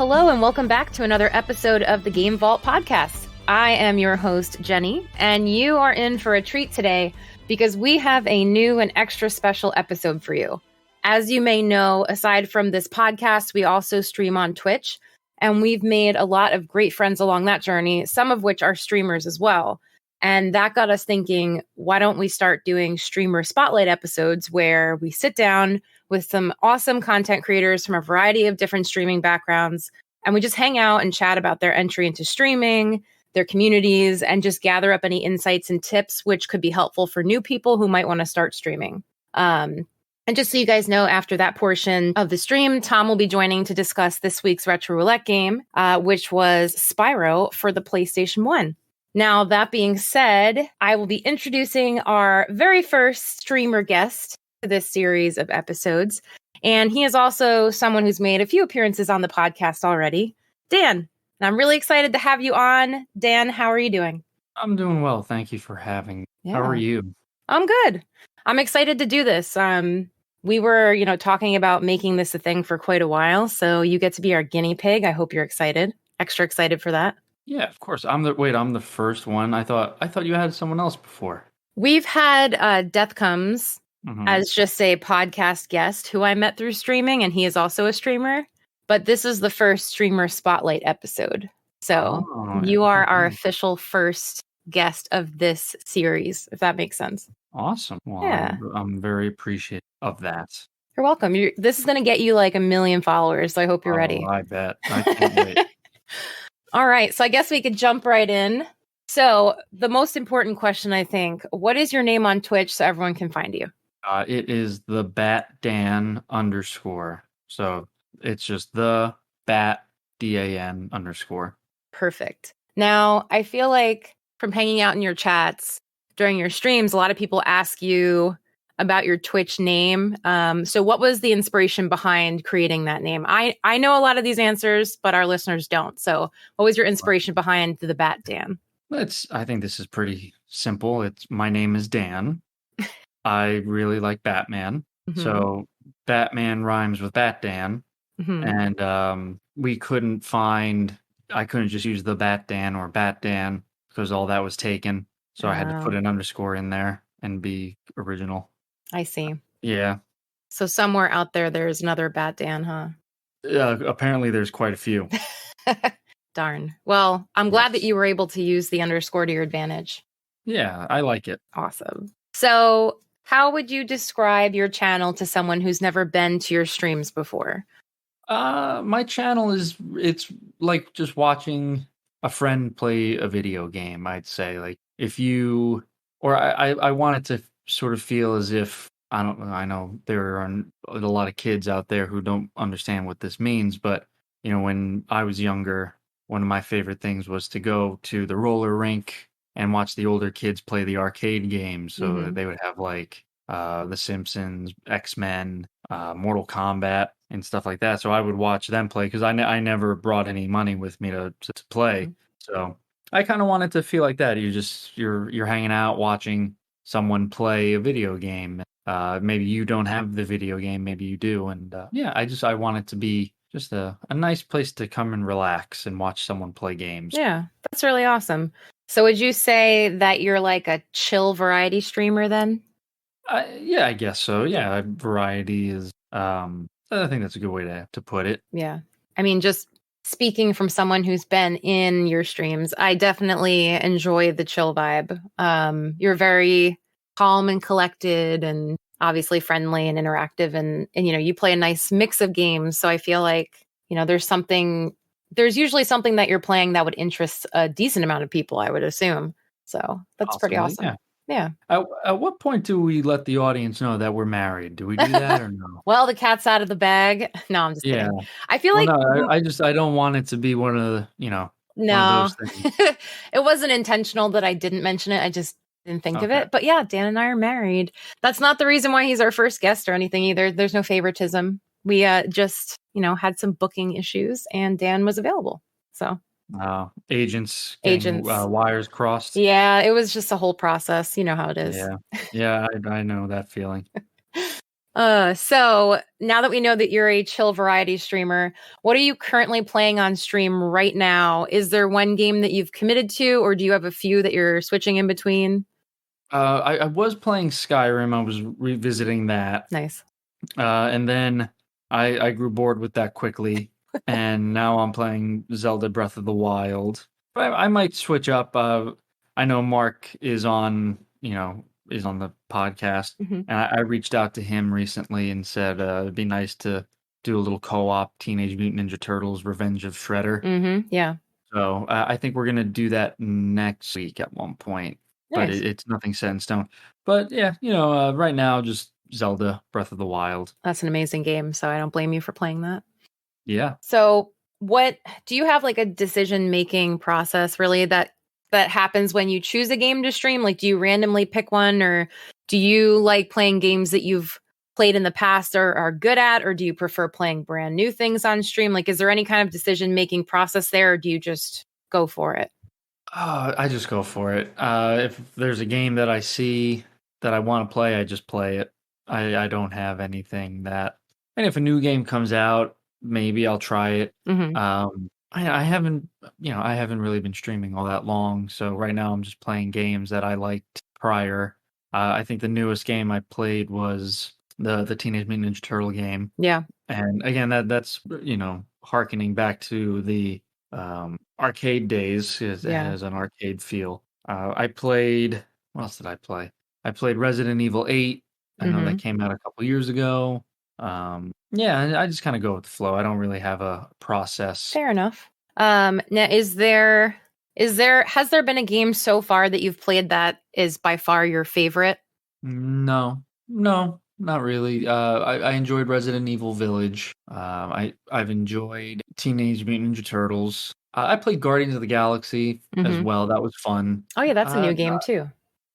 Hello and welcome back to another episode of the Game Vault podcast. I am your host, Jenny, and you are in for a treat today because we have a new and extra special episode for you. As you may know, aside from this podcast, we also stream on Twitch, and we've made a lot of great friends along that journey, some of which are streamers as well. And that got us thinking, why don't we start doing streamer spotlight episodes where we sit down with some awesome content creators from a variety of different streaming backgrounds, and we just hang out and chat about their entry into streaming, their communities, and just gather up any insights and tips which could be helpful for new people who might want to start streaming. And just so you guys know, after that portion of the stream, Tom will be joining to discuss this week's Retro Roulette game, which was Spyro for the PlayStation 1. Now, that being said, I will be introducing our very first streamer guest to this series of episodes. And he is also someone who's made a few appearances on the podcast already, Dan. And I'm really excited to have you on. Dan, how are you doing? I'm doing well. Thank you for having me. Yeah. How are you? I'm good. I'm excited to do this. We were, talking about making this a thing for quite a while. So you get to be our guinea pig. I hope you're excited. Extra excited for that. Yeah, of course. I'm the first one. I thought you had someone else before. We've had Death Comes as just a podcast guest who I met through streaming, and he is also a streamer. But this is the first streamer spotlight episode. So you are our official first guest of this series, if that makes sense. Awesome. Well, yeah. I'm very appreciative of that. You're welcome. This is going to get you like 1 million followers, so I hope you're ready. I bet. I can't wait. All right. So I guess we could jump right in. So the most important question, I think, what is your name on Twitch so everyone can find you? It is the BatDan _. So it's just the Bat DAN _. Perfect. Now, I feel like from hanging out in your chats during your streams, a lot of people ask you about your Twitch name. So what was the inspiration behind creating that name? I know a lot of these answers, but our listeners don't. So what was your inspiration behind the BatDan? I think this is pretty simple. My name is Dan. I really like Batman. Mm-hmm. So Batman rhymes with BatDan. Mm-hmm. And I couldn't just use the BatDan or BatDan because all that was taken. So I had to put an underscore in there and be original. I see. Yeah. So somewhere out there's another BatDan, huh? Apparently there's quite a few. Darn. Well, I'm glad that you were able to use the underscore to your advantage. Yeah, I like it. Awesome. So how would you describe your channel to someone who's never been to your streams before? My channel it's like just watching a friend play a video game, I'd say. Like I want it to sort of feel as if, I know there are a lot of kids out there who don't understand what this means, but when I was younger, one of my favorite things was to go to the roller rink and watch the older kids play the arcade games. So they would have like The Simpsons, X-Men, Mortal Kombat, and stuff like that. So I would watch them play because I never brought any money with me to play. Mm-hmm. So I kind of wanted to feel like that. You're hanging out watching someone play a video game. Maybe you don't have the video game, maybe you do. And I want it to be just a nice place to come and relax and watch someone play games. Yeah, that's really awesome. So would you say that you're like a chill variety streamer then? Yeah, I guess so. Yeah, variety is, I think that's a good way to put it. Yeah. I mean, just speaking from someone who's been in your streams, I definitely enjoy the chill vibe. You're very calm and collected and obviously friendly and interactive. And you play a nice mix of games. So I feel like, there's usually something that you're playing that would interest a decent amount of people, I would assume. So that's pretty awesome. Yeah. At what point do we let the audience know that we're married? Do we do that or no? Well, the cat's out of the bag. No, I'm just kidding. I feel like I don't want it to be one of the, No, one of those things. It wasn't intentional that I didn't mention it. I just didn't think of it. But yeah, Dan and I are married. That's not the reason why he's our first guest or anything either. There's no favoritism. We just, had some booking issues and Dan was available. So agents, wires crossed. Yeah, it was just a whole process. You know how it is. Yeah, I know that feeling. So now that we know that you're a chill variety streamer, what are you currently playing on stream right now? Is there one game that you've committed to, or do you have a few that you're switching in between? I was playing Skyrim. I was revisiting that, Nice. and then I grew bored with that quickly, and now I'm playing Zelda Breath of the Wild. I might switch up. I know Mark is on, is on the podcast, Hmm. and I reached out to him recently and said it'd be nice to do a little co-op Teenage Mutant Ninja Turtles: Revenge of Shredder. Yeah. So I think we're gonna do that next week at one point, but Nice. it's nothing set in stone. But yeah, right now just Zelda Breath of the Wild. That's an amazing game, so I don't blame you for playing that. Yeah. So, what do you have like a decision-making process really that happens when you choose a game to stream? Like, do you randomly pick one, or do you like playing games that you've played in the past or are good at, or do you prefer playing brand new things on stream? Like, is there any kind of decision-making process there, or do you just go for it? I just go for it. If there's a game that I see that I want to play, I just play it. I don't have anything that. And if a new game comes out, maybe I'll try it. Hmm. I haven't, I haven't really been streaming all that long, so right now I'm just playing games that I liked prior. I think the newest game I played was the Teenage Mutant Ninja Turtle game, Yeah. and again that's harkening back to the arcade days. It Yeah. has an arcade feel. I played. What else did I play? I played Resident Evil 8. I know that Hmm. came out a couple years ago. Yeah, I just kind of go with the flow. I don't really have a process. Fair enough. Now has there been a game so far that you've played that is by far your favorite? No, no, not really. I enjoyed Resident Evil Village. I've enjoyed Teenage Mutant Ninja Turtles. I played Guardians of the Galaxy as Hmm. well. That was fun. Oh yeah, that's a new No, game too.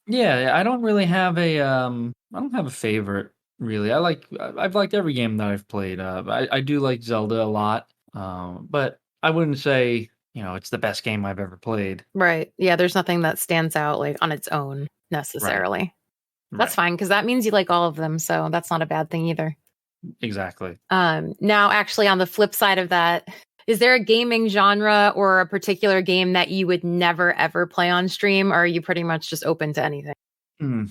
yeah, I don't really have I don't have a favorite really. I've liked every game that I've played. I do like Zelda a lot. But I wouldn't say, it's the best game I've ever played. Right. Yeah, there's nothing that stands out like on its own Right. necessarily. That's Right. fine because that means you like all of them, so that's not a bad thing either. Exactly. Now actually on the flip side of that, is there a gaming genre or a particular game that you would never ever play on stream, or are you pretty much just open to anything? Hmm.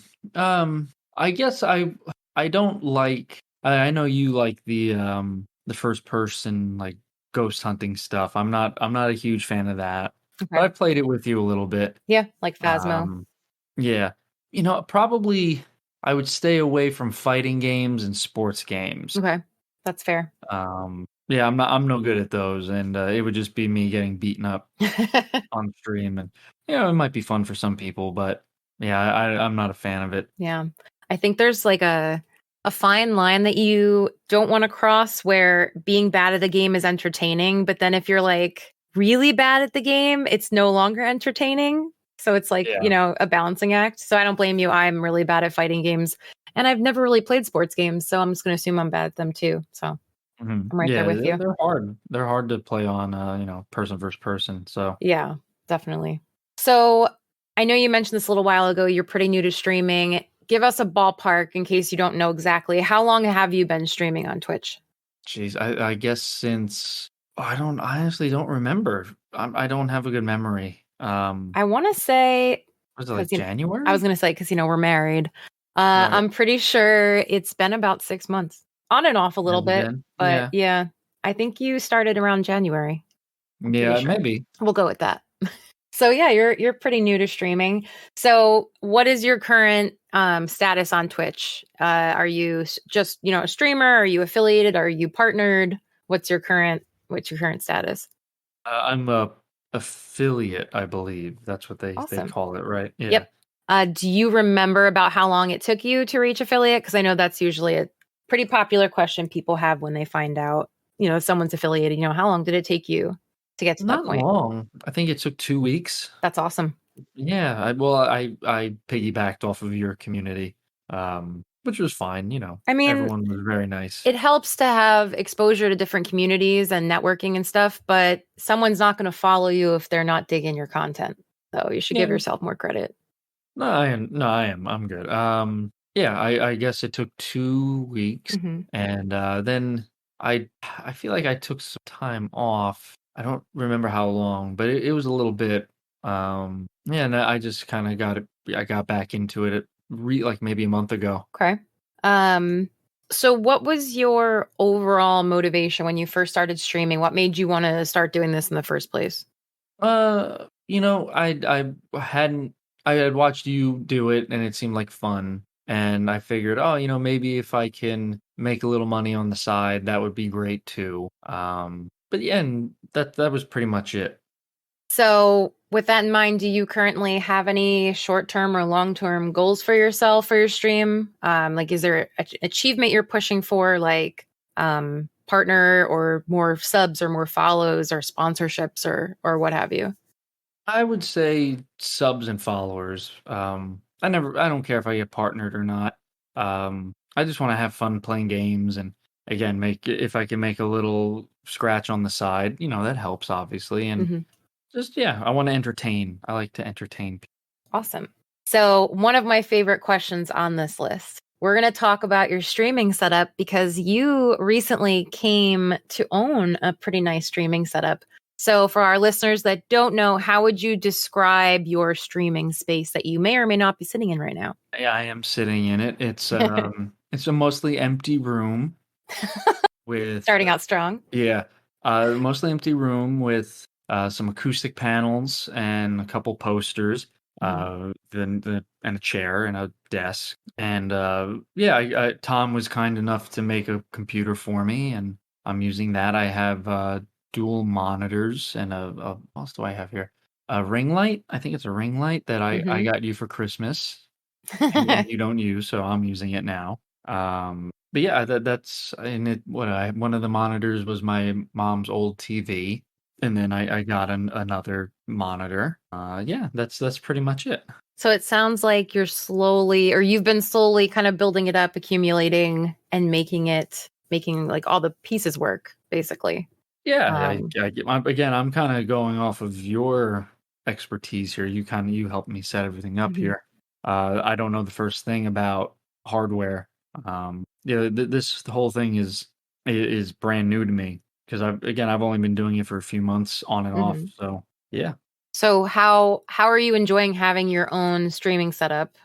I guess I don't like. I know you like the first person like ghost hunting stuff. I'm not a huge fan of that, but Okay. I played it with you a little bit. Yeah, like Phasmo. Um, yeah, probably I would stay away from fighting games and sports games. Okay. That's fair. Yeah, I'm no good at those, and it would just be me getting beaten up on stream, and it might be fun for some people, but yeah, I'm not a fan of it. Yeah. I think there's like a fine line that you don't want to cross where being bad at the game is entertaining, but then if you're like really bad at the game, it's no longer entertaining. So it's like, Yeah. a balancing act. So I don't blame you. I'm really bad at fighting games and I've never really played sports games, so I'm just going to assume I'm bad at them too. So I'm right there Yeah, with you. they're hard. They're hard to play on, person versus person. So, Yeah, definitely. So I know you mentioned this a little while ago. You're pretty new to streaming. Give us a ballpark in case you don't know exactly. How long have you been streaming on Twitch? geez, I guess since I honestly don't remember. I don't have a good memory. I want to say, Was it because like I was January? going to say, because we're married. Right. I'm pretty sure it's been about 6 months, on and off a little Has it bit. been? But Yeah. yeah, I think you started around January. I'm pretty Yeah, sure. maybe. We'll go with that. So yeah, you're pretty new to streaming. So what is your current status on Twitch? Are you just a streamer? Are you affiliated? Are you partnered? What's your current status? I'm a affiliate, I believe. That's what they Awesome. call it, right? Yeah. Yep. Do you remember about how long it took you to reach affiliate? Because I know that's usually a pretty popular question people have when they find out, someone's affiliated. How long did it take you to get to that Not point? long. I think it took 2 weeks. That's awesome. Yeah, I piggybacked off of your community, which was fine, I mean, everyone was very nice. it helps to have exposure to different communities and networking and stuff, but someone's not going to follow you if they're not digging your content. So you should Yeah, give yourself more credit. no, I am. I'm good. Yeah, I guess it took 2 weeks, Hmm. and, then I feel like I took some time off. I don't remember how long, but it was a little bit, yeah, and I just kinda I got back into it like, maybe a month ago. Okay. Um, so what was your overall motivation when you first started streaming? What made you want to start doing this in the first place? I hadn't I had watched you do it and it seemed like fun. And I figured, oh, maybe if I can make a little money on the side, that would be great too. But yeah, and that was pretty much it. So, with that in mind, do you currently have any short-term or long-term goals for yourself for your stream? Like, is there an achievement you're pushing for, like partner or more subs or more follows or sponsorships or what have you? I would say subs and followers. I don't care if I get partnered or not. I just want to have fun playing games and again, if I can make a little scratch on the side, that helps obviously. And Hmm. just, yeah, I want to entertain. I like to entertain. Awesome. So, one of my favorite questions on this list. We're going to talk about your streaming setup because you recently came to own a pretty nice streaming setup. So, for our listeners that don't know, how would you describe your streaming space that you may or may not be sitting in right now? Yeah, I am sitting in it. It's a mostly empty room with Starting out strong. yeah, mostly empty room with some acoustic panels and a couple posters, Hmm. and a chair and a desk. And yeah, Tom was kind enough to make a computer for me, and I'm using that. I have dual monitors and what else do I have here? A ring light. I think it's a ring light that I Hmm. got you for Christmas. And you don't use, so I'm using it now. But yeah, that's and it. One of the monitors was my mom's old TV, and then I got another monitor. Yeah, that's pretty much it. So, it sounds like you're slowly, or you've been slowly kind of building it up, accumulating, and making like all the pieces work, basically. Yeah, Um, again, I'm kind of going off of your expertise here. You helped me set everything up mhm. here. I don't know the first thing about hardware. Yeah, this whole thing is brand new to me because I've only been doing it for a few months on and off. Mhm. So yeah. So how are you enjoying having your own streaming setup?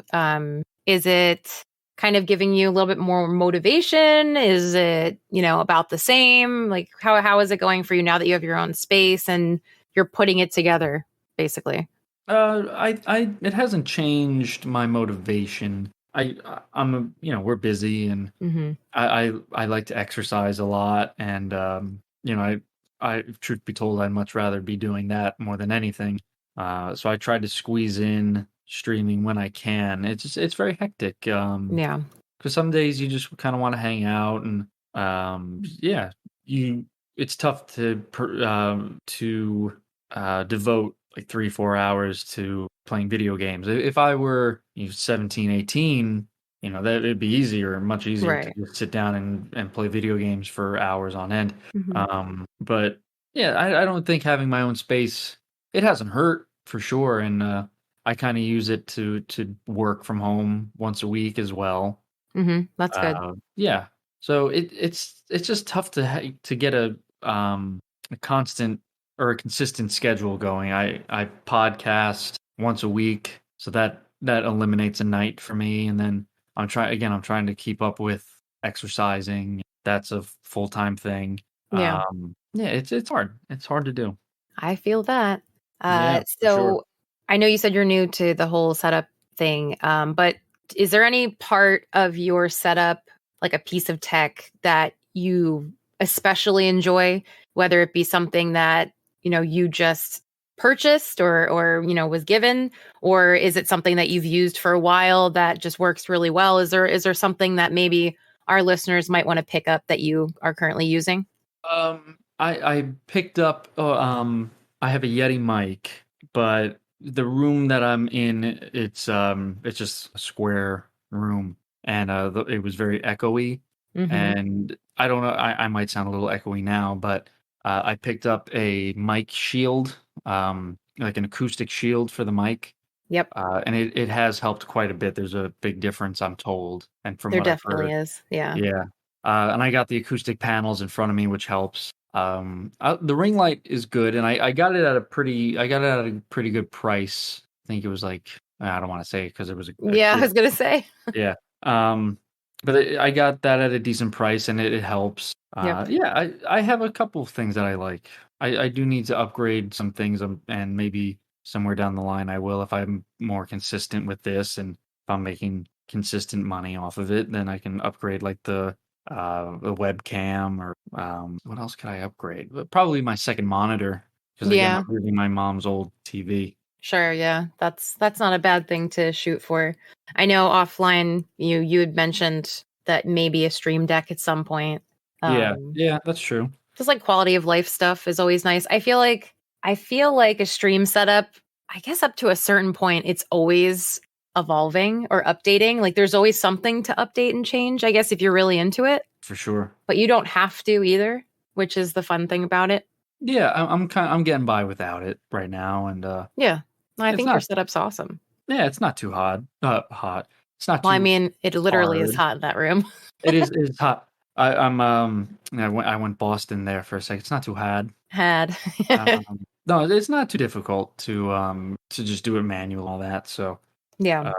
Is it kind of giving you a little bit more motivation? Is it, about the same? Like how is it going for you now that you have your own space and you're putting it together, basically? It hasn't changed my motivation. We're busy and Hmm. I like to exercise a lot, and truth be told, I'd much rather be doing that more than anything. So I try to squeeze in streaming when I can. It's very hectic. Yeah. Because some days you just kind of want to hang out, and yeah, you. It's tough to devote like 3 4 hours to playing video games. If I were 17, 18, that it'd be much easier to Right. just sit down and play video games for hours on end. Hmm. But yeah, I don't think having my own space, it hasn't hurt for sure, and I kind of use it to work from home once a week as well. Hmm. That's good. Yeah. So it's just tough to get a constant or a consistent schedule going. I podcast once a week, so that eliminates a night for me, and then I'm trying to keep up with exercising. That's a full-time thing. Yeah. Yeah, it's hard. It's hard to do. I feel that. Yeah, for sure. So I know you said you're new to the whole setup thing, but is there any part of your setup, like a piece of tech that you especially enjoy, whether it be something that, you just purchased or, was given, or is it something that you've used for a while that just works really well? Is there something that maybe our listeners might want to pick up that you are currently using? I picked up. I have a Yeti mic, but the room that I'm in, it's just a square room, and it was very echoey. Mm-hmm. And I don't know. I might sound a little echoey now, but I picked up a mic shield, like an acoustic shield for the mic, Yep. And it has helped quite a bit. There's a big difference, I'm told, and from There what I've definitely heard. is. Yeah. Yeah. And I got the acoustic panels in front of me, which helps. The ring light is good, and I got it at a pretty good price. I think it was like, I don't want to say because it was a Yeah, I kid. was gonna say. Yeah. Um, but I got that at a decent price, and it helps. Yep. Yeah, I have a couple of things that I like. I do need to upgrade some things, and maybe somewhere down the line I will if I'm more consistent with this, and if I'm making consistent money off of it, then I can upgrade like the webcam, or what else could I upgrade? But probably my second monitor, because again, Yeah. I'm using my mom's old TV. Sure, yeah. That's not a bad thing to shoot for. I know offline you had mentioned that maybe a stream deck at some point. Yeah, Um yeah, that's true. just like quality of life stuff is always nice. I feel like a stream setup, I guess up to a certain point it's always evolving or updating. Like there's always something to update and change, I guess if you're really into it, For sure. but you don't have to either, which is the fun thing about it. Yeah, I'm getting by without it right now, and Yeah. No, I it's think your not setup's awesome. yeah, it's not too hot. Hot. It's not Well, I too mean, it literally is hard. hot in that room. It's hot. I went Boston there for a second. It's not too hard. Had. No, it's not too difficult to just do it manual and all that. So Yeah.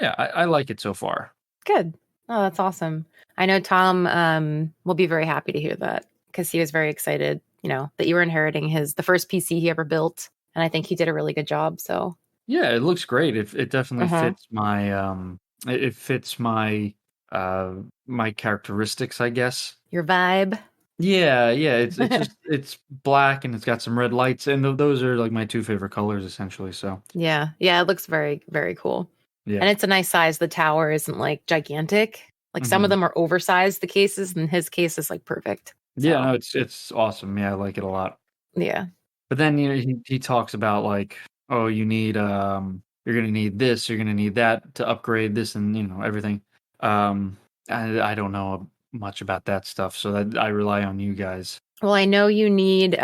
yeah, I like it so far. Good. Oh, that's awesome. I know Tom will be very happy to hear that because he was very excited, that you were inheriting the first PC he ever built. And I think he did a really good job. So, Yeah, it looks great. It definitely uh-huh. fits it fits my characteristics, I guess. Your vibe. Yeah, yeah, it's black and it's got some red lights, and those are like my two favorite colors essentially. So Yeah. Yeah. It looks very, very cool. yeah. And it's a nice size. The tower isn't like gigantic. Like some of Hmm. them are oversized, the cases, and his case is like perfect. Yeah, So, no, it's awesome. Yeah, I like it a lot. yeah. But then he talks about like, oh, you're gonna need this, you're gonna need that to upgrade this, and everything. Um, I don't know much about that stuff, so that I rely on you guys. Well, I know you need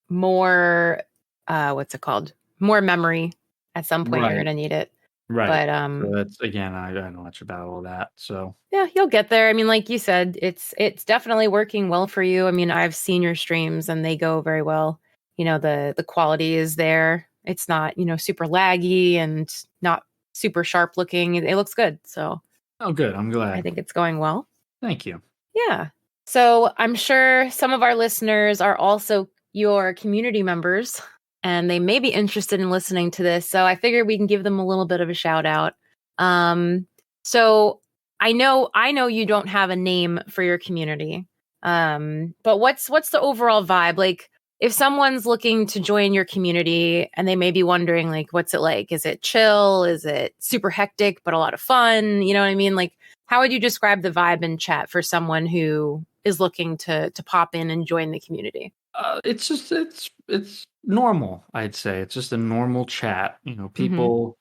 more what's it called? More memory. At some point you're Right, gonna need it. right. But So that's again, I don't know much about all that. So yeah, you'll get there. I mean, like you said, it's definitely working well for you. I mean, I've seen your streams and they go very well. The quality is there. It's not, super laggy and not super sharp looking. It looks good. So oh, good. I'm I glad. think it's going well. Thank you. Yeah. So I'm sure some of our listeners are also your community members and they may be interested in listening to this. So I figured we can give them a little bit of a shout out. So I know you don't have a name for your community. But what's the overall vibe? Like if someone's looking to join your community and they may be wondering like what's it like? Is it chill? Is it super hectic but a lot of fun? You know what I mean? Like how would you describe the vibe in chat for someone who is looking to pop in and join the community? It's just it's normal. I'd say it's just a normal chat. Mm-hmm. People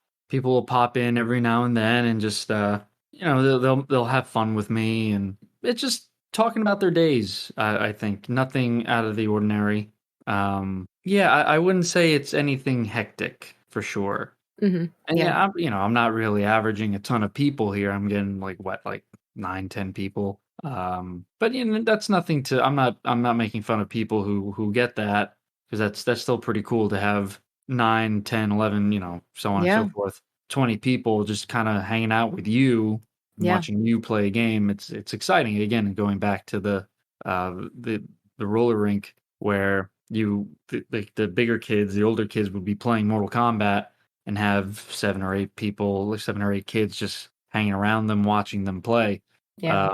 will pop in every now and then and just they'll have fun with me, and it's just talking about their days. I think nothing out of the ordinary. Yeah, I wouldn't say it's anything hectic for sure. Mm-hmm. And Yeah. yeah, I'm not really averaging a ton of people here. I'm getting like 9, 10 people. But that's nothing to. I'm not making fun of people who get that, because that's still pretty cool to have 9, 10, 11, so on and so Yeah. forth. 20 people just kind of hanging out with you and Yeah. watching you play a game. It's exciting. Again, going back to uh the the roller rink where the bigger kids, the older kids would be playing Mortal Kombat and have 7 or 8 kids just hanging around them, watching them play. Yeah.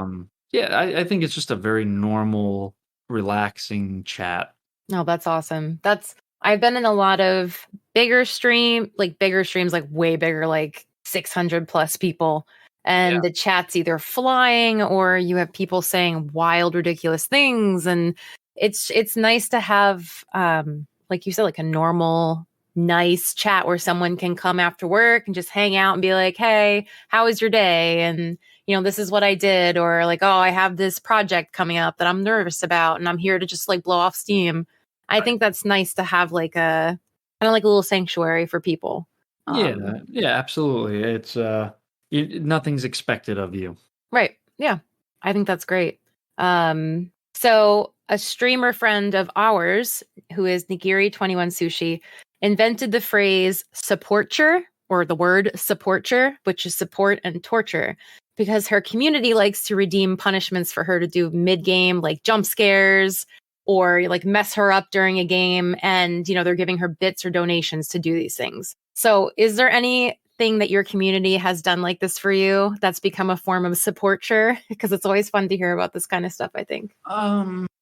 Yeah, I think it's just a very normal, relaxing chat. No, that's awesome. I've been in a lot of bigger streams, like way bigger, like 600 plus people. Yeah, And the chat's either flying or you have people saying wild, ridiculous things. And it's nice to have, like you said, like a normal, nice chat where someone can come after work and just hang out and be like, hey, how was your day? And this is what I did, or like, oh, I have this project coming up that I'm nervous about and I'm here to just like blow off steam. I right. think that's nice to have like a kind of like a little sanctuary for people. Yeah, yeah, absolutely. It's nothing's expected of you. Right. Yeah. I think that's great. So a streamer friend of ours, who is Nigiri21 Sushi, invented the phrase supporture, or the word supporture, which is support and torture, because her community likes to redeem punishments for her to do mid-game, like jump scares or like mess her up during a game. And, they're giving her bits or donations to do these things. So is there anything that your community has done like this for you that's become a form of supporture? Because it's always fun to hear about this kind of stuff, I think.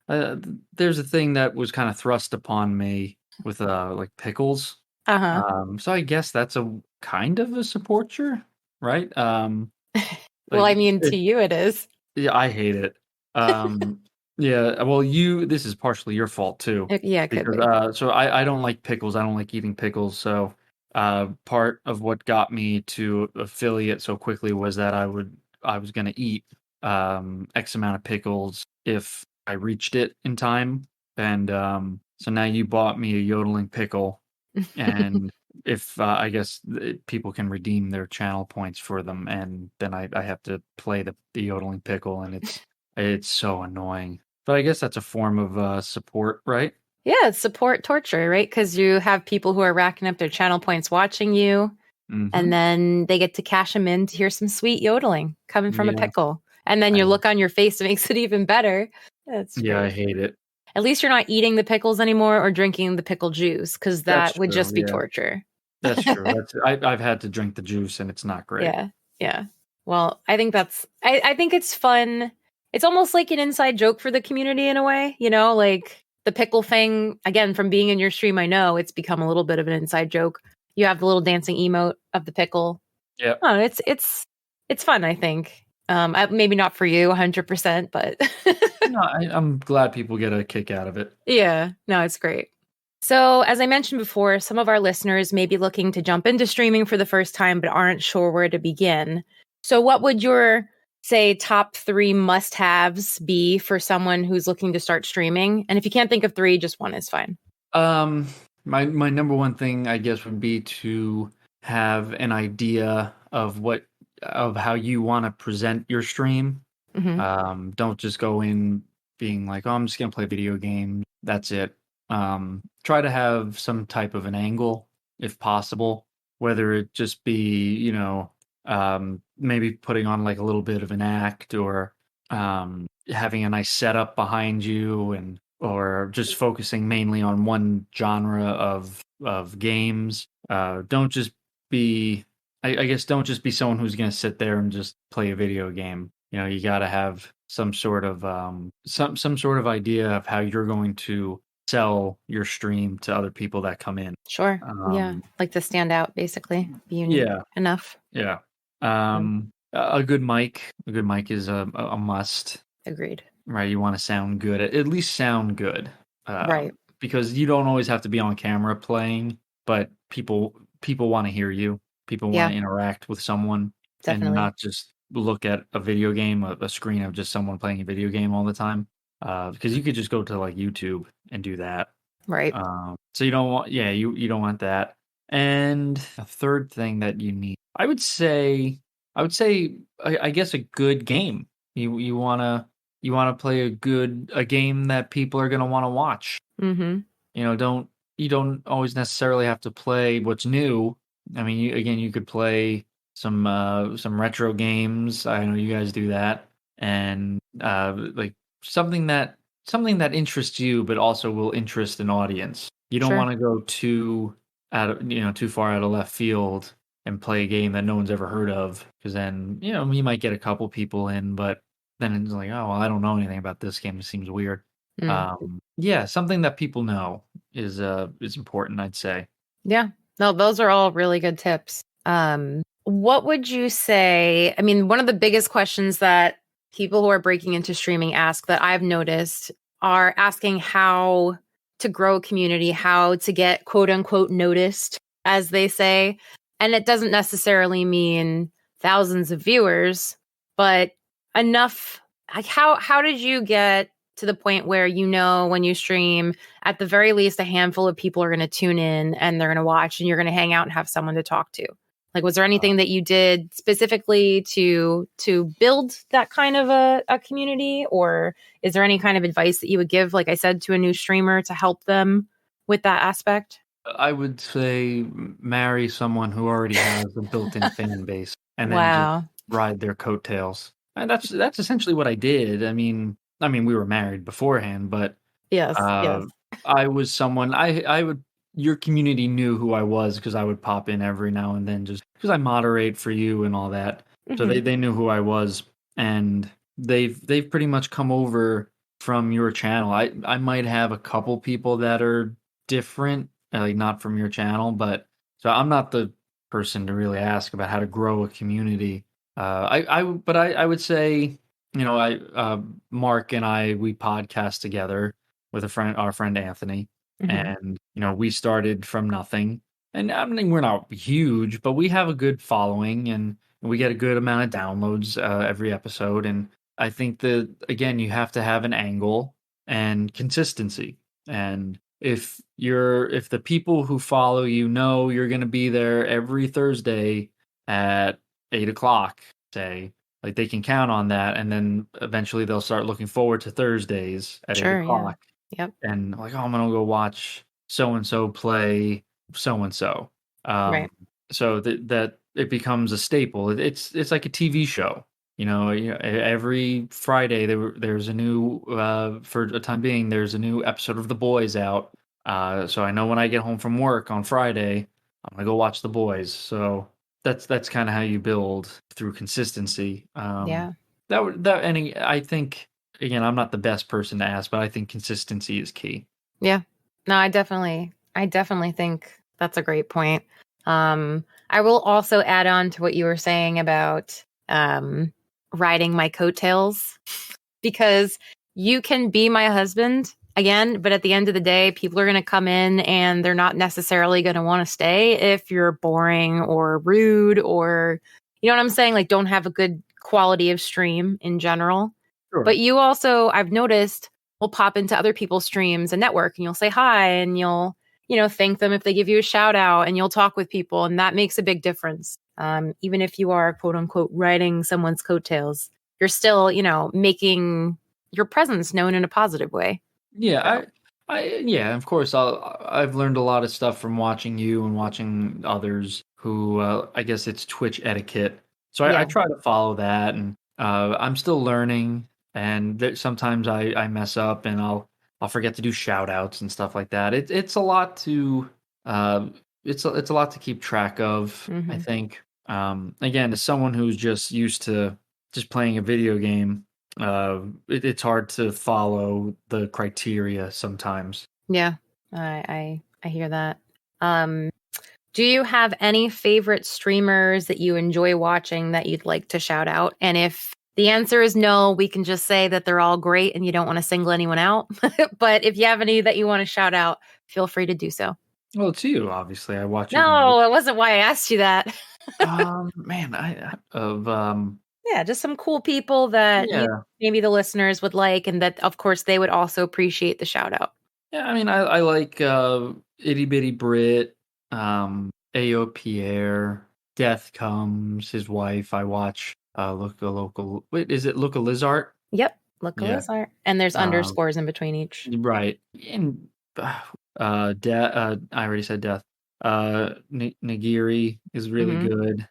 There's a thing that was kind of thrust upon me with like pickles. Uh-huh. So I guess that's a kind of a supporter, right? Well, Like I mean, to you it is. yeah, I hate it. Um, yeah, well, this is partially your fault too, Yeah, it could because be. so I don't like pickles. I don't like eating pickles. So part of what got me to affiliate so quickly was that I was gonna eat X amount of pickles if I reached it in time, and so now you bought me a yodeling pickle, and if I guess people can redeem their channel points for them, and then I have to play the yodeling pickle, and it's so annoying. But I guess that's a form of support, right? Yeah, it's support torture, right? Because you have people who are racking up their channel points watching you, and Hmm. then they get to cash them in to hear some sweet yodeling coming from a Yeah, pickle. And then your I, look on your face makes it even better. That's yeah, I great. hate it. At least you're not eating the pickles anymore or drinking the pickle juice, because That's that would true. just be Yeah, torture. that's true. I've had to drink the juice, and it's not great. Yeah. Yeah. Well, I think I think it's fun. It's almost like an inside joke for the community in a way, like the pickle thing, again, from being in your stream, I know it's become a little bit of an inside joke. You have the little dancing emote of the pickle. Yeah. Oh, it's fun, I think. Maybe not for you 100%, but No, I'm glad people get a kick out of it. yeah, no, it's great. So, as I mentioned before, some of our listeners may be looking to jump into streaming for the first time, but aren't sure where to begin. So, what would your, say, top 3 must haves be for someone who's looking to start streaming? And if you can't think of 3, just one is fine. Um, my number one thing, I guess, would be to have an idea of how you want to present your stream. Hmm. Don't just go in being like, oh, I'm just gonna play video games. That's it. Try to have some type of an angle, if possible, whether it just be, maybe putting on like a little bit of an act, or having a nice setup behind you, and or just focusing mainly on one genre of games. Don't just be I guess don't just be someone who's going to sit there and just play a video game. You got to have some sort of some sort of idea of how you're going to sell your stream to other people that come in. Sure. Yeah. Um, Like to stand out, basically, be unique yeah, enough. yeah. Mm. A good mic is a must, Agreed. right? You want to sound good, at least sound good, Right. because you don't always have to be on camera playing, but people want to hear you. People want Yeah, to interact with someone and definitely. not just look at a video game, a screen of just someone playing a video game all the time. Because you could just go to like YouTube and do that. Right. So you don't want, yeah, you don't want that. And a third thing that you need, I guess a good game. You wanna play a game that people are gonna want to watch. Hmm. Don't you don't always necessarily have to play what's new. I mean, you could play some retro games. I know you guys do that, and like something that something that interests you, but also will interest an audience. You don't Sure. want to go too far out of left field and play a game that no one's ever heard of, because then you might get a couple people in, but then it's like, oh well, I don't know anything about this game. It seems weird. Mm. Yeah, something that people know is important, I'd say. Yeah. No, those are all really good tips. What would you say? I mean, one of the biggest questions that people who are breaking into streaming ask that I've noticed are asking how to grow a community, how to get quote unquote noticed, as they say. And it doesn't necessarily mean thousands of viewers, but enough. Like how did you get to the point where when you stream, at the very least, a handful of people are going to tune in and they're going to watch, and you're going to hang out and have someone to talk to? Like, was there anything that you did specifically to build that kind of a community, or is there any kind of advice that you would give, like I said, to a new streamer to help them with that aspect? I would say marry someone who already has a built-in fan base, and then just Wow. ride their coattails. And that's essentially what I did. I mean, we were married beforehand, but Yes. uh, Yes. I was someone I would. Your community knew who I was because I would pop in every now and then, just because I moderate for you and all that. So Mhm. they knew who I was, and they've pretty much come over from your channel. I might have a couple people that are different, like not from your channel, but so I'm not the person to really ask about how to grow a community. I would say, Mark and we podcast together with our friend Anthony, Mhm. and we started from nothing. And I mean, we're not huge, but we have a good following, and we get a good amount of downloads every episode. And I think that, again, you have to have an angle and consistency. And if the people who follow you know you're going to be there every Thursday at 8 o'clock, say, like, they can count on that, and then eventually they'll start looking forward to Thursdays at eight Sure. Yeah. o'clock Yep. and like, oh, I'm gonna go watch so and so play so and so. Right. So that it becomes a staple. It's like a TV show. Every Friday there's a new for a time being there's a new episode of The Boys out. So I know when I get home from work on Friday, I'm gonna go watch The Boys. So that's kind of how you build through consistency. Yeah. I think, again, I'm not the best person to ask, but I think consistency is key. Yeah. No, I definitely think that's a great point. I will also add on to what you were saying about riding my coattails, because you can be my husband again, but at the end of the day, people are going to come in and they're not necessarily going to want to stay if you're boring or rude, or, you know what I'm saying? Like, don't have a good quality of stream in general. Sure. But you also, I've noticed, will pop into other people's streams and network, and you'll say hi, and you'll, thank them if they give you a shout out, and you'll talk with people. And that makes a big difference. Even if you are, quote unquote, riding someone's coattails, you're still, making your presence known in a positive way. So, Yeah, yeah, of course. I've learned a lot of stuff from watching you and watching others who, I guess it's Twitch etiquette. So I yeah. try to follow that, and I'm still learning. And sometimes I mess up, and I'll forget to do shout outs and stuff like that. It's a lot to uh, it's a lot to keep track of, I Hmm. think. Again, as someone who's just used to just playing a video game, it's hard to follow the criteria sometimes. Yeah. I hear that. Um, do you have any favorite streamers that you enjoy watching that you'd like to shout out? And if the answer is no, we can just say that they're all great and you don't want to single anyone out. But if you have any that you want to shout out, feel free to do so. Well, it's you, obviously. I watch you the most. No, it wasn't why I asked you that. Man, Yeah, just some cool people that yeah, maybe the listeners would like, and that, of course, they would also appreciate the shout out. yeah. I mean, I like Itty Bitty Brit, Ao Pierre, Death Comes, his wife. I watch look a local. Wait, is it Look a Lizard? Yep, look a Yeah. lizard. And there's Um, underscores in between each. right. And I already said Death. Nagiri is really Hmm. good.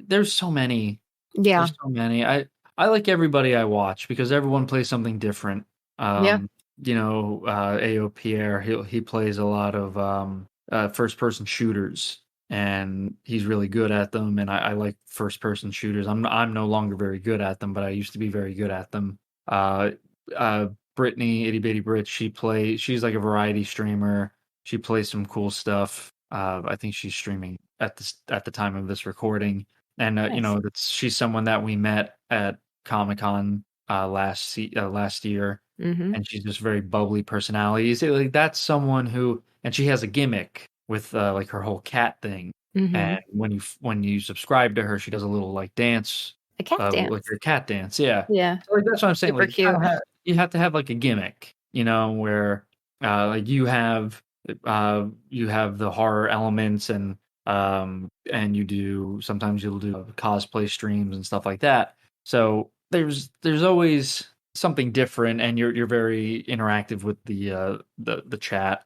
There's so many. Yeah. There's so many. I like everybody I watch because everyone plays something different. Yeah. AO Pierre, he plays a lot of first person shooters, and he's really good at them. And I like first person shooters. I'm no longer very good at them, but I used to be very good at them. Uh, uh, Brittany, Itty Bitty Brit, she's like a variety streamer. She plays some cool stuff. I think she's streaming at the time of this recording, and Nice. she's someone that we met at Comic-Con last year, Hmm. and she's just very bubbly personality. You see, like, that's someone who, and she has a gimmick with like her whole cat thing. Hmm. And when you subscribe to her, she does a little like dance, A cat like dance. her cat dance. Yeah. Yeah. So, like, that's what I'm saying. Super Like, cute. you have to have like a gimmick, where like you have the horror elements and sometimes you'll do cosplay streams and stuff like that. So there's always something different, and you're very interactive with the chat.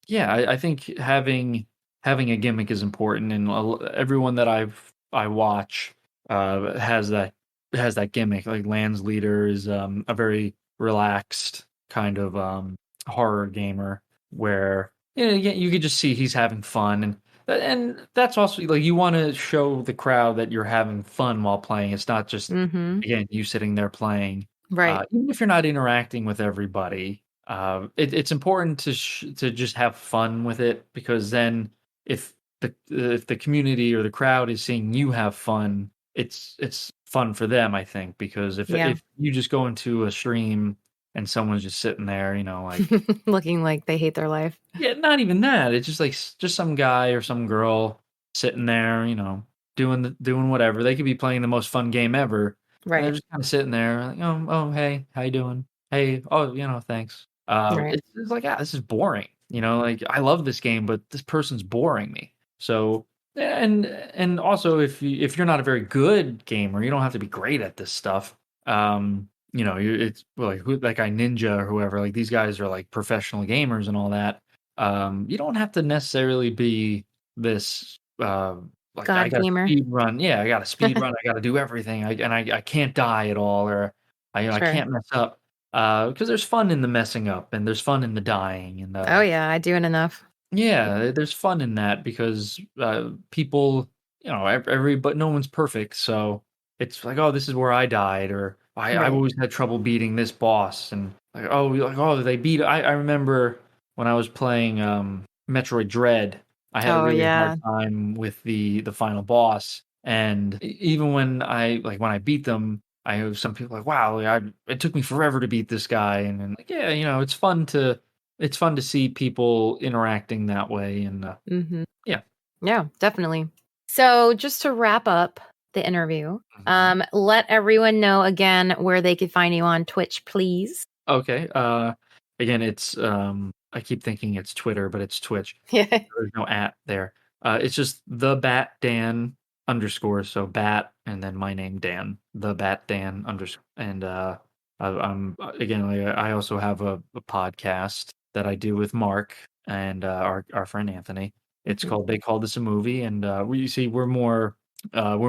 Yeah, I think having a gimmick is important, and everyone that I watch has that gimmick. Like Land's leader is a very relaxed kind of horror gamer where you could just see he's having fun, and that's also like you want to show the crowd that you're having fun while playing. It's not just Mm-hmm. again you sitting there playing. Right. Even if you're not interacting with everybody, it's important to just have fun with it, because then if the community or the crowd is seeing you have fun, it's fun for them, I think, because Yeah. if you just go into a stream and someone's just sitting there, like Looking like they hate their life. yeah, not even that. It's just like just some guy or some girl sitting there, doing whatever. They could be playing the most fun game ever, and they're Right. just kind of sitting there, like, oh, hey, how you doing? Hey, oh, thanks. Right. It's like, this is boring. Like I love this game, but this person's boring me. So, and also if you're not a very good gamer, you don't have to be great at this stuff. It's like that guy Ninja or whoever. Like these guys are like professional gamers and all that. You don't have to necessarily be this like I God got to gamer. speed run. Yeah, I got to speed run. I got to do everything. I can't die at all, or I Sure. can't mess up. Because there's fun in the messing up, and there's fun in the dying, and Oh yeah, I do it enough. yeah, there's fun in that because people, but no one's perfect, so it's like, oh, this is where I died, or I've Right. always had trouble beating this boss, and they beat. I remember when I was playing Metroid Dread, I had a Oh really hard yeah. time with the final boss, and even when I beat them, I have some people like, wow, it took me forever to beat this guy, and like, yeah, it's fun to see people interacting that way, and Mm-hmm. yeah. Yeah, definitely. So just to wrap up the interview, Mhm. let everyone know again where they could find you on Twitch, please. Okay. Again, it's I keep thinking it's Twitter, but it's Twitch. Yeah. There's no at there. It's just the Bat Dan underscore. So Bat and then my name Dan. The Bat Dan underscore. And I'm again. I also have a podcast that I do with Mark and our friend Anthony. It's Mhm. called They Called This a Movie, and we're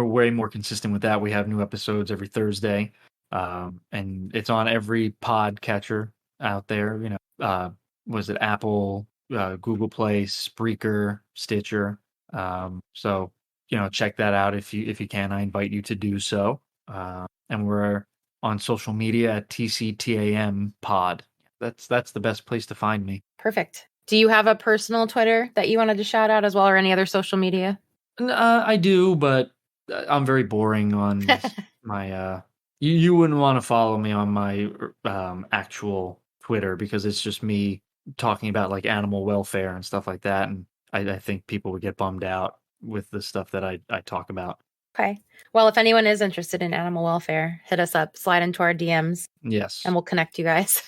way more consistent with that. We have new episodes every Thursday, and it's on every podcatcher out there. Was it Apple, Google Play, Spreaker, Stitcher? So check that out if you can. I invite you to do so. And we're on social media at TCTAM Pod. That's the best place to find me. Perfect. Do you have a personal Twitter that you wanted to shout out as well, or any other social media? I do, but I'm very boring on my. You wouldn't want to follow me on my actual Twitter, because it's just me talking about like animal welfare and stuff like that, and I think people would get bummed out with the stuff that I talk about. Okay. Well, if anyone is interested in animal welfare, hit us up, slide into our DMs, and Yes. we'll connect you guys.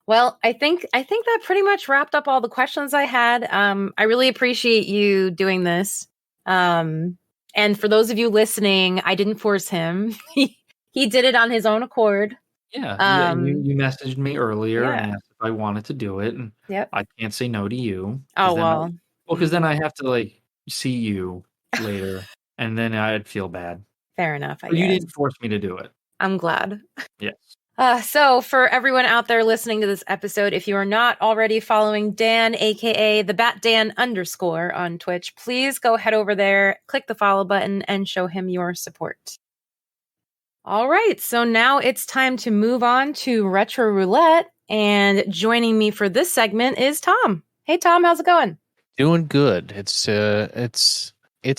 Well, I think that pretty much wrapped up all the questions I had. I really appreciate you doing this. And for those of you listening, I didn't force him. He did it on his own accord. Yeah. Um, You messaged me earlier and yeah. asked if I wanted to do it, and Yep. I can't say no to you, Oh well. because then mm, I have to like see you later, and then I'd feel bad. Fair enough, I But you guess. didn't force me to do it. I'm glad. Yes. So for everyone out there listening to this episode, if you are not already following Dan, aka the Bat Dan underscore on Twitch, please go head over there, click the follow button, and show him your support. All right, so now it's time to move on to Retro Roulette, and joining me for this segment is Tom. Hey Tom, how's it going? Doing good. It's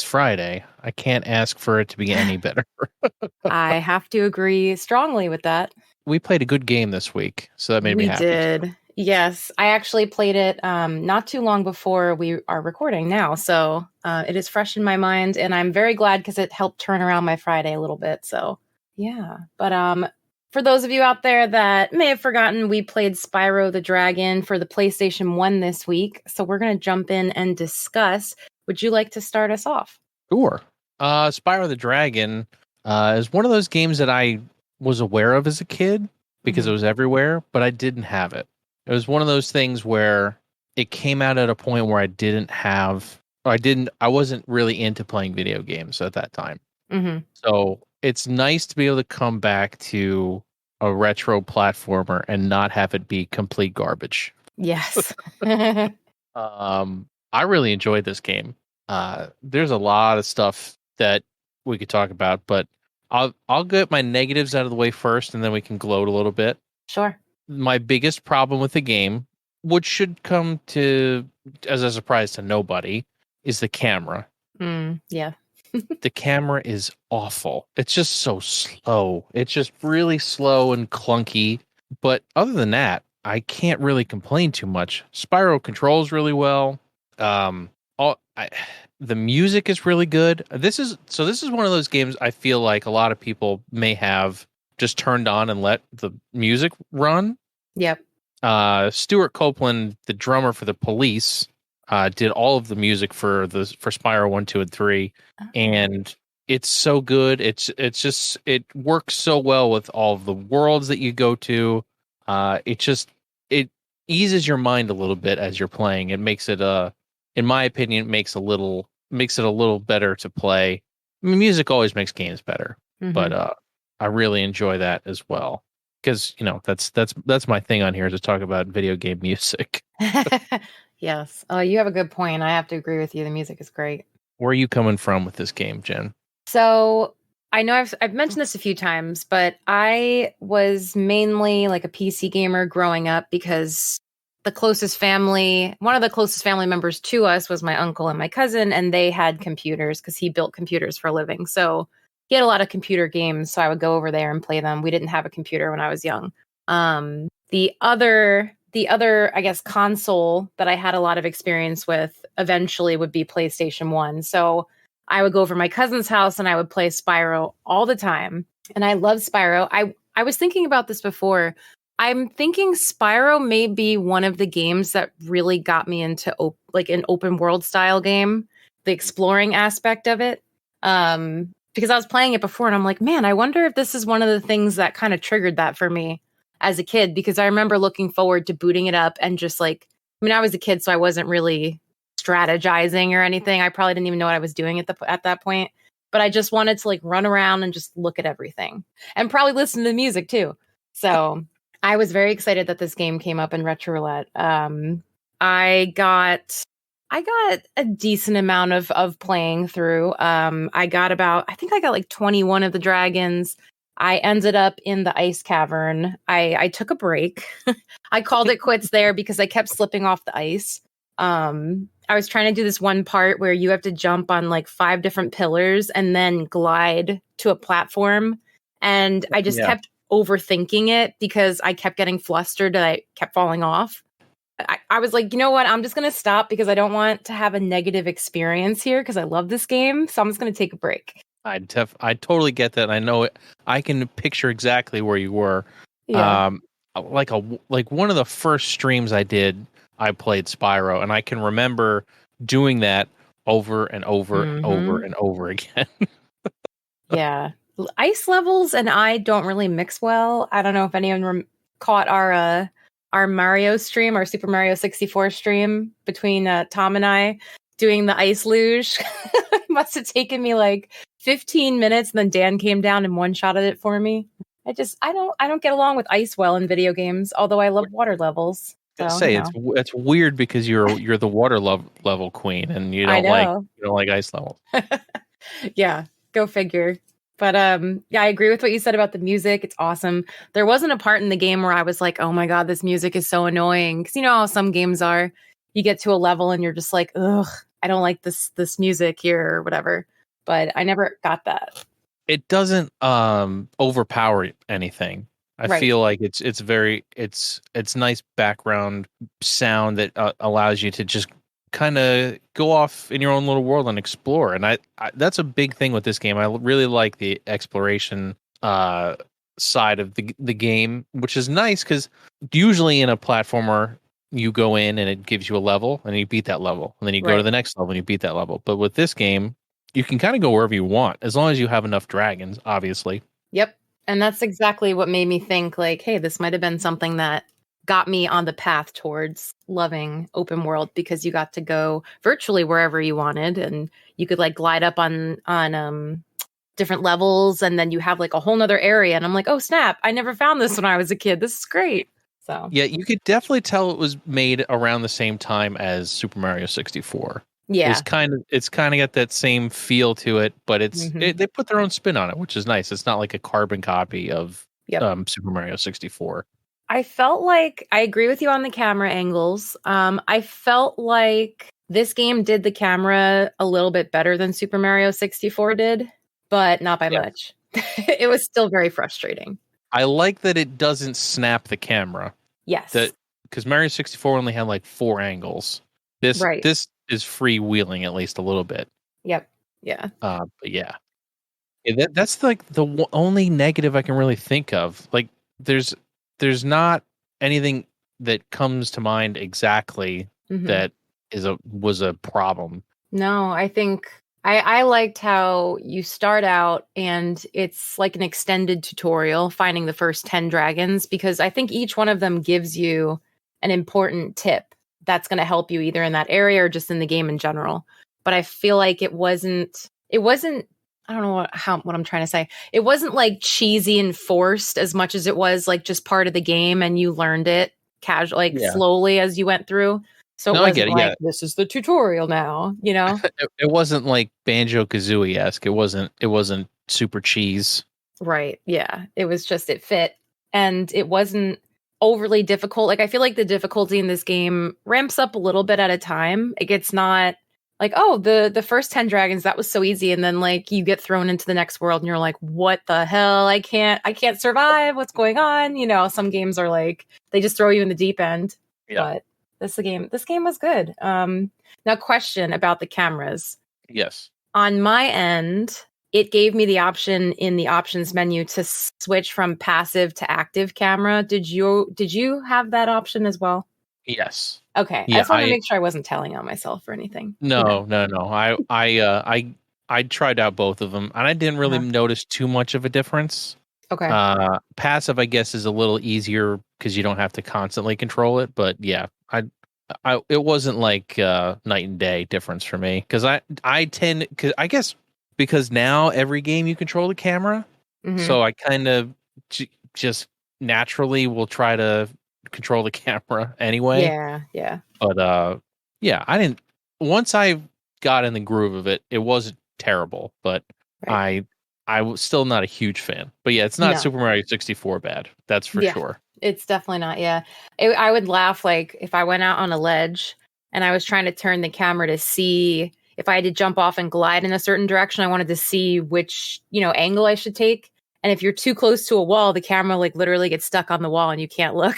Friday. I can't ask for it to be any better. I have to agree strongly with that. We played a good game this week, so that made me We happy. did. Yes, I actually played it not too long before we are recording now, so it is fresh in my mind, and I'm very glad because it helped turn around my Friday a little bit. So yeah, but for those of you out there that may have forgotten, we played Spyro the Dragon for the PlayStation 1 this week. So we're going to jump in and discuss. Would you like to start us off? Sure. Spyro the Dragon is one of those games that I was aware of as a kid because it was everywhere, but I didn't have it. It was one of those things where it came out at a point where I wasn't really into playing video games at that time. So it's nice to be able to come back to a retro platformer and not have it be complete garbage. Yes. I really enjoyed this game. There's a lot of stuff that we could talk about, but I'll get my negatives out of the way first, and then we can gloat a little bit. Sure. My biggest problem with the game, which should come to as a surprise to nobody, is the camera. Yeah. The camera is awful. It's just so slow. It's just really slow and clunky. But other than that, I can't really complain too much. Spyro controls really well. The music is really good. This is one of those games I feel like a lot of people may have just turned on and let the music run. Yep. Stuart Copeland, the drummer for the Police, did all of the music for Spyro 1, 2, and 3, and it's so good. It works so well with all of the worlds that you go to. It eases your mind a little bit as you're playing. It makes it in my opinion, makes it a little better to play. I mean, music always makes games better, but I really enjoy that as well because that's my thing on here is to talk about video game music. Yes. You have a good point. I have to agree with you. The music is great. Where are you coming from with this game, Jen? So I know I've mentioned this a few times, but I was mainly like a PC gamer growing up because one of the closest family members to us was my uncle and my cousin, and they had computers because he built computers for a living. So he had a lot of computer games, so I would go over there and play them. We didn't have a computer when I was young. The other, I guess, console that I had a lot of experience with eventually would be PlayStation 1. So I would go over to my cousin's house and I would play Spyro all the time. And I love Spyro. I was thinking about this before. I'm thinking Spyro may be one of the games that really got me into an open world style game, the exploring aspect of it. Because I was playing it before and I'm like, man, I wonder if this is one of the things that kind of triggered that for me as a kid, because I remember looking forward to booting it up and just I was a kid, so I wasn't really strategizing or anything. I probably didn't even know what I was doing at that point, but I just wanted to run around and just look at everything and probably listen to the music too. So I was very excited that this game came up in Retro Roulette. I got a decent amount of playing through. I got 21 of the dragons. I ended up in the ice cavern. I took a break. I called it quits there because I kept slipping off the ice. I was trying to do this one part where you have to jump on 5 different pillars and then glide to a platform. And I just kept overthinking it because I kept getting flustered and I kept falling off. I was like, you know what? I'm just going to stop because I don't want to have a negative experience here because I love this game. So I'm just going to take a break. I totally get that. I know it. I can picture exactly where you were. Yeah. Like one of the first streams I did, I played Spyro, and I can remember doing that over and over and over and over again. Yeah. Ice levels and I don't really mix well. I don't know if anyone caught our Mario stream, our Super Mario 64 stream between Tom and I doing the ice luge. It must have taken me 15 minutes, and then Dan came down and one-shotted it for me. I don't get along with ice well in video games, although I love water levels. So, it's weird because you're the water level queen, and you don't like ice levels. Yeah, go figure. But yeah, I agree with what you said about the music. It's awesome. There wasn't a part in the game where I was like, oh my God, this music is so annoying. Because you know how some games are. You get to a level and you're just like, ugh, I don't like this music here or whatever. But I never got that. It doesn't overpower anything. I feel like it's nice background sound that allows you to just kind of go off in your own little world and explore. And I that's a big thing with this game. I really like the exploration side of the game, which is nice because usually in a platformer you go in and it gives you a level and you beat that level, and then you go to the next level and you beat that level. But with this game, you can kind of go wherever you want as long as you have enough dragons, obviously. Yep. And that's exactly what made me think like, hey, this might have been something that got me on the path towards loving open world, because you got to go virtually wherever you wanted, and you could like glide up on different levels, and then you have like a whole nother area. And I'm like, oh snap, I never found this when I was a kid. This is great. So yeah, you could definitely tell it was made around the same time as Super Mario 64. Yeah, it's kind of got that same feel to it, but they put their own spin on it, which is nice. It's not like a carbon copy of Super Mario 64. I felt like I agree with you on the camera angles. I felt like this game did the camera a little bit better than Super Mario 64 did, but not by much. It was still very frustrating. I like that it doesn't snap the camera. Yes. Because Mario 64 only had like 4 angles. This is freewheeling at least a little bit. Yep. Yeah. But yeah. That's like the only negative I can really think of. Like there's not anything that comes to mind exactly that was a problem. No, I think I liked how you start out and it's like an extended tutorial finding the first 10 dragons, because I think each one of them gives you an important tip that's going to help you either in that area or just in the game in general. But I feel like it wasn't I don't know what I'm trying to say. It wasn't like cheesy and forced as much as it was like just part of the game and you learned it casually, slowly as you went through. So it wasn't like, this is the tutorial now, you know? It wasn't like Banjo-Kazooie-esque. It wasn't super cheese. Right. Yeah. It was just, it fit. And it wasn't overly difficult. Like, I feel like the difficulty in this game ramps up a little bit at a time. It gets not like, oh, the first 10 dragons, that was so easy. And then like you get thrown into the next world and you're like, what the hell? I can't survive. What's going on? You know, some games are like, they just throw you in the deep end. Yeah. But this game was good. Now, question about the cameras. Yes. On my end, it gave me the option in the options menu to switch from passive to active camera. Did you have that option as well? Yes. Okay. Yeah, I just want to make sure I wasn't telling on myself or anything. No. I tried out both of them and I didn't really notice too much of a difference. Okay. Passive, I guess, is a little easier because you don't have to constantly control it. But yeah, it wasn't like night and day difference for me, because I tend, because now every game you control the camera, so I kind of just naturally will try to control the camera anyway. Yeah. But yeah, I didn't. Once I got in the groove of it, it wasn't terrible, but I was still not a huge fan. But yeah, it's not Super Mario 64 bad. That's for sure. It's definitely not. Yeah. I would laugh like if I went out on a ledge and I was trying to turn the camera to see if I had to jump off and glide in a certain direction. I wanted to see which, angle I should take. And if you're too close to a wall, the camera like literally gets stuck on the wall and you can't look.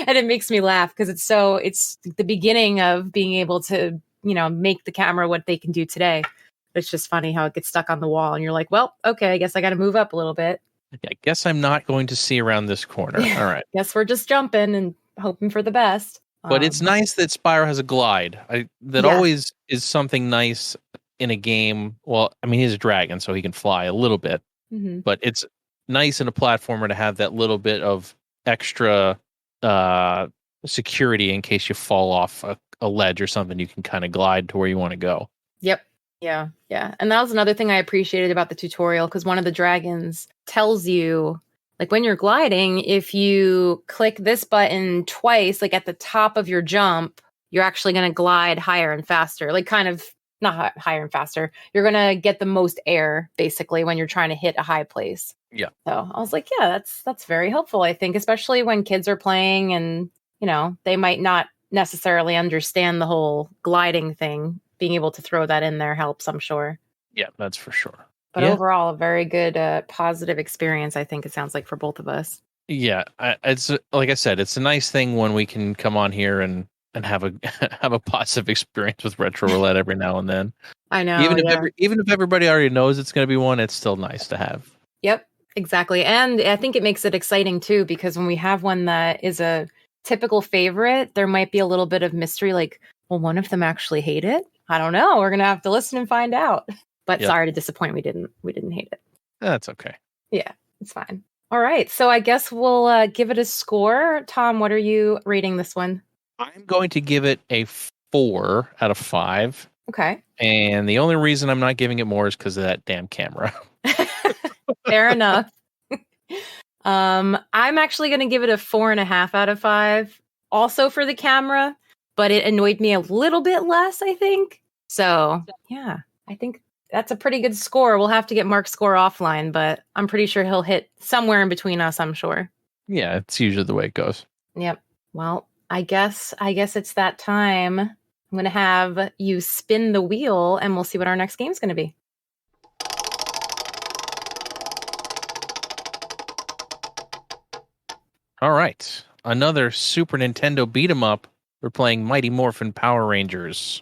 And it makes me laugh because it's the beginning of being able to, make the camera what they can do today. It's just funny how it gets stuck on the wall and you're like, well, okay, I guess I got to move up a little bit. I guess I'm not going to see around this corner. All right. Guess we're just jumping and hoping for the best. But it's nice that Spyro has a glide. That always is something nice in a game. Well, I mean, he's a dragon, so he can fly a little bit. But it's nice in a platformer to have that little bit of extra security in case you fall off a ledge or something. You can kind of glide to where you want to go. Yep. Yeah. And that was another thing I appreciated about the tutorial, because one of the dragons tells you, like when you're gliding, if you click this button twice, like at the top of your jump, you're actually going to glide higher and faster, like kind of not higher and faster. You're going to get the most air basically when you're trying to hit a high place. Yeah. So I was like, yeah, that's very helpful, I think, especially when kids are playing and, they might not necessarily understand the whole gliding thing. Being able to throw that in there helps, I'm sure. Yeah, that's for sure. But overall, a very good, positive experience, I think it sounds like, for both of us. Yeah, it's like I said, it's a nice thing when we can come on here and have a have a positive experience with Retro Roulette every now and then. I know. Even if everybody already knows it's going to be one, it's still nice to have. Yep. Exactly. And I think it makes it exciting too, because when we have one that is a typical favorite, there might be a little bit of mystery, like, will one of them actually hate it? I don't know. We're gonna have to listen and find out. But sorry to disappoint, we didn't hate it. That's okay. Yeah, it's fine. All right. So I guess we'll give it a score. Tom, what are you rating this one? I'm going to give it a 4 out of 5. Okay. And the only reason I'm not giving it more is because of that damn camera. Fair enough. I'm actually going to give it a 4.5 out of 5. Also for the camera, but it annoyed me a little bit less, I think. So yeah, I think that's a pretty good score. We'll have to get Mark's score offline, but I'm pretty sure he'll hit somewhere in between us, I'm sure. Yeah, it's usually the way it goes. Yep. Well, I guess it's that time. I'm going to have you spin the wheel and we'll see what our next game's going to be. All right. Another Super Nintendo beat 'em up. We're playing Mighty Morphin Power Rangers.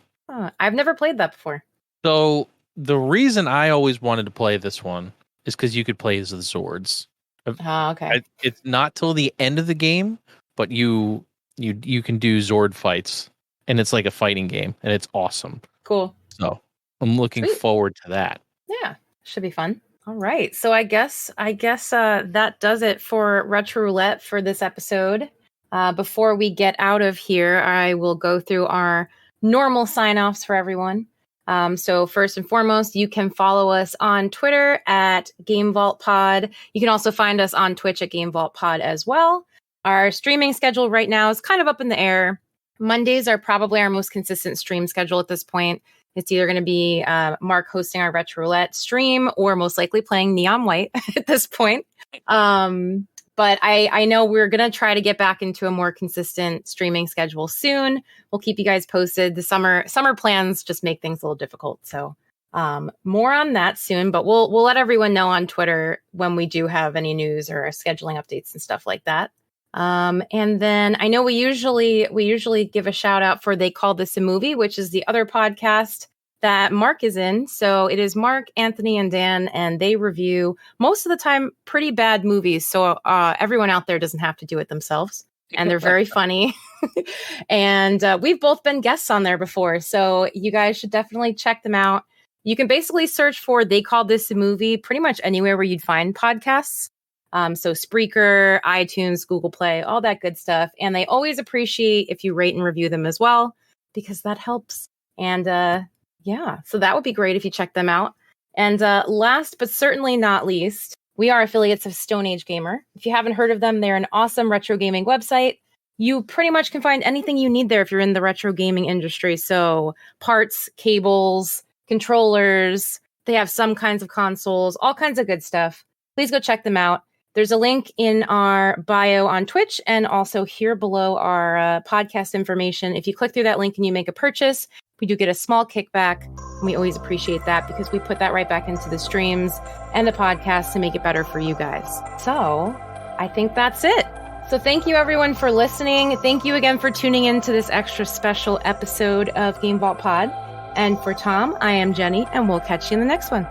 I've never played that before. So the reason I always wanted to play this one is because you could play as the Zords. Okay. It's not till the end of the game, but you can do Zord fights, and it's like a fighting game, and it's awesome. Cool. So I'm looking forward to that. Yeah, should be fun. All right. So I guess that does it for Retro Roulette for this episode. Before we get out of here, I will go through our normal sign-offs for everyone. So first and foremost, you can follow us on Twitter at Game Vault Pod. You can also find us on Twitch at Game Vault Pod as well. Our streaming schedule right now is kind of up in the air. Mondays are probably our most consistent stream schedule at this point. It's either going to be Mark hosting our Retro Roulette stream or most likely playing Neon White at this point. But I know we're going to try to get back into a more consistent streaming schedule soon. We'll keep you guys posted. The summer plans just make things a little difficult. So more on that soon, but we'll let everyone know on Twitter when we do have any news or scheduling updates and stuff like that. And then I know we usually give a shout out for They Called This a Movie, which is the other podcast that Mark is in. So it is Mark, Anthony, and Dan, and they review most of the time pretty bad movies. So everyone out there doesn't have to do it themselves. And they're very funny. And we've both been guests on there before. So you guys should definitely check them out. You can basically search for They Called This a Movie pretty much anywhere where you'd find podcasts. So Spreaker, iTunes, Google Play, all that good stuff. And they always appreciate if you rate and review them as well, because that helps. And yeah, so that would be great if you check them out. And last but certainly not least, we are affiliates of Stone Age Gamer. If you haven't heard of them, they're an awesome retro gaming website. You pretty much can find anything you need there if you're in the retro gaming industry. So parts, cables, controllers, they have some kinds of consoles, all kinds of good stuff. Please go check them out. There's a link in our bio on Twitch and also here below our podcast information. If you click through that link and you make a purchase, we do get a small kickback. And we always appreciate that because we put that right back into the streams and the podcast to make it better for you guys. So I think that's it. So thank you everyone for listening. Thank you again for tuning in to this extra special episode of Game Vault Pod. And for Tom, I am Jenny, and we'll catch you in the next one.